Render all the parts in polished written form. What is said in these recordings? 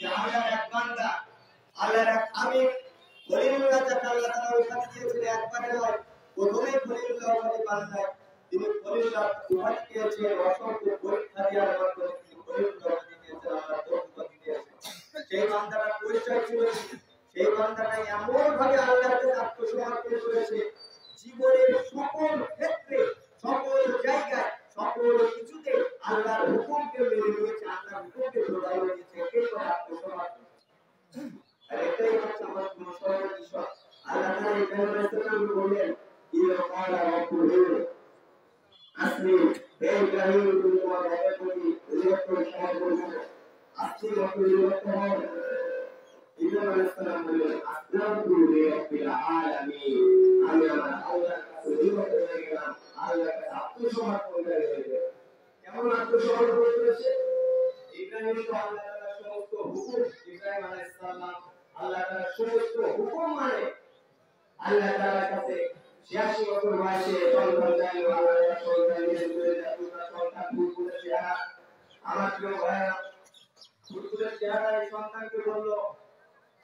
যে আল্লাহর এক বান্দা, আল্লাহর এক আমির খলিলুল্লাহ যাকে আল্লাহ তাআলা উপাধি দিয়েছিলেন একবারে নয়, প্রথমেই খলিলুল্লাহ উপাধি পান নাই, তিনি খলিলুল্লাহ উপাধি পেয়েছেন অসংখ্য পরীক্ষা দেওয়ার মাধ্যমে। তিনি খলিলুল্লাহ উপাধি পেয়েছেন, আল্লাহ উপাধি দিয়েছেন। সেই বান্দাটার পরিচয় ছিল, সেই বান্দাটা এমন ভাবে আল্লাহর কাছে আত্মসমর্পণ করেছে, জীবনের সকল ক্ষেত্রে, সকল জায়গায়, সকল কিছুতে আল্লাহর হুকুমকে মেনে নিয়েছে, আল্লাহর হুকুমকে ধরে নিয়েছে। এটাই আত্মসমর্পণ। আর এটাই হচ্ছে আমার মুসলমান বিষয়। আল্লাহ তাআলা এই কালেমাতুল বলেন, ইয়া ক্বালা রাব্বুহু আসমি হে ইব্রাহিম, তুমি তোমার রবের প্রতি পরিবর্তন সমর্পণ করো। আসমি পরিবর্তন হয়। ইব্রাহিম আলাইহিস সালাম বললেন, আসলামতু লিরাব্বিল আলামিন, আমি আমার আল্লাহর কাছে পরিবর্তন হয়ে গেলাম, আল্লাহর কাছে আত্মসমর্পণ করে গেলাম। কেমন আত্মসমর্পণ করেছে? ইব্রাহিম তো আল্লাহ তাআলার সমস্ত হুকুম, ইব্রাহিম আলাইহিস সালাম আল্লাহ তাআলার সমস্ত হুকুম মানে আল্লাহ তাআলার কাছে 86 বছর বয়সে সন্তান চাইলো, আল্লাহ তাআলা সন্তান দিলেন, সন্তান ফুলফুলের চেহারা। আমার প্রিয় ভাইরা, ফুলফুলের চেহারা এই সন্তানকে বললো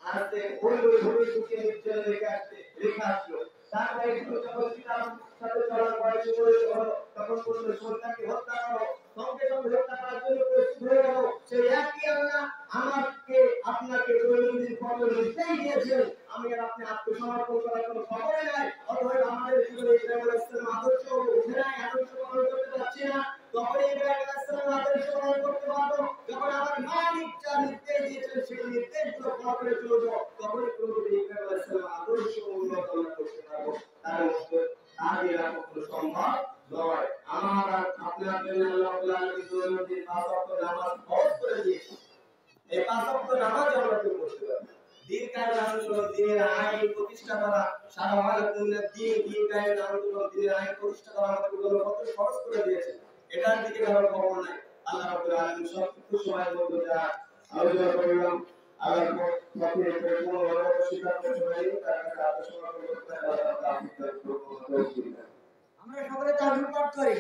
আজকে ওই ভূমি থেকে নির্জনে রেখে আসলো। তারপরে একটু যখন পিতার সাথে চলার বয়স হলো, তখন বললো সন্তানকে হত্যা করো। সঙ্গে সঙ্গে হত্যা করার জন্য প্রস্তুত হয়ে গেল। সেই একই আল্লাহ আমাকে আপনাকে দৈনন্দিন ফল নিতেই দিয়েছেন, আমি আর আপনি আত্মসমর্পণ করার কোনো খবরই নাই। অতএব আমাদের জীবনে ইব্রাহিম আলাইহিস সালাম আদর্শ উঠে নাই, আদর্শ পালন করতে পারছি না। তখন ইব্রাহিম আলাইহিস সালাম আদর্শ পালন করতে পারবো যখন আমার মালিক যা নির্দেশ দিয়েছেন সেই নির্দেশগুলো ফলো করে চলবো, তখনই পুরোপুরি ইব্রাহিম আলাইহিস সালাম আদর্শ উন্নত করতে পারবো। তার মধ্যে আগে কখনো সম্ভব নয়। আমার আর আপনার জন্য আল্লাহ রাব্বুল আলামিন দৈনন্দিন 5 ওয়াক্ত নামাজ ফরজ করে দিয়েছেন। এই 5 ওয়াক্ত নামাজ আমরা কি করতে পারি? দিন কায়েমের আন্দোলন, দিনের আইন প্রতিষ্ঠা করা, সারা আলাদা দিন কায়েমের আন্দোলন, দিনের আইন প্রতিষ্ঠা করা আমাদের জন্য কত খরচ করে দিয়েছেন, এটার দিকে কারো খবর নাই। আল্লাহ রাব্বুল আলামিন সবকিছু সময়ের মধ্যে যা আলোচনা করলাম, আল্লাহর পথে কোনো অস্বীকার করতে পারি, তার কাছে আত্মসমর্পণ করতে পারি। আমরা সকলে তাকবীর পাঠ করি।